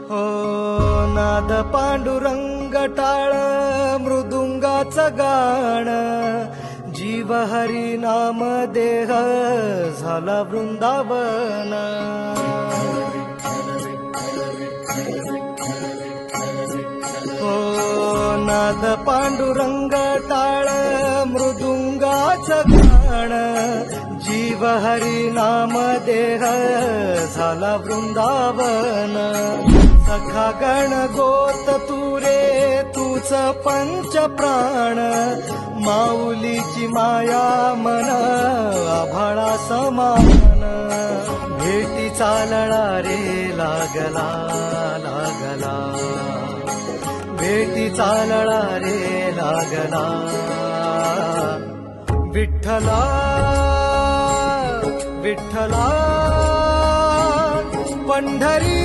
हो नाद पांडुरंग टाळ मृदुंगाचं गाण, जीव हरी नाम देह झाला वृंदावन. हो नाद पांडुरंग टाळ मृदुंगाचं गाण, जीव हरी नाम देह झाला वृंदावन. सखा गण गोत तू रे तूच पंच प्राण, माऊलीची माया मन आभाळा समान. भेटी चालला रे लागला लागला, भेटी चालला रे लागला. विठ्ठला विठ्ठला पंढरी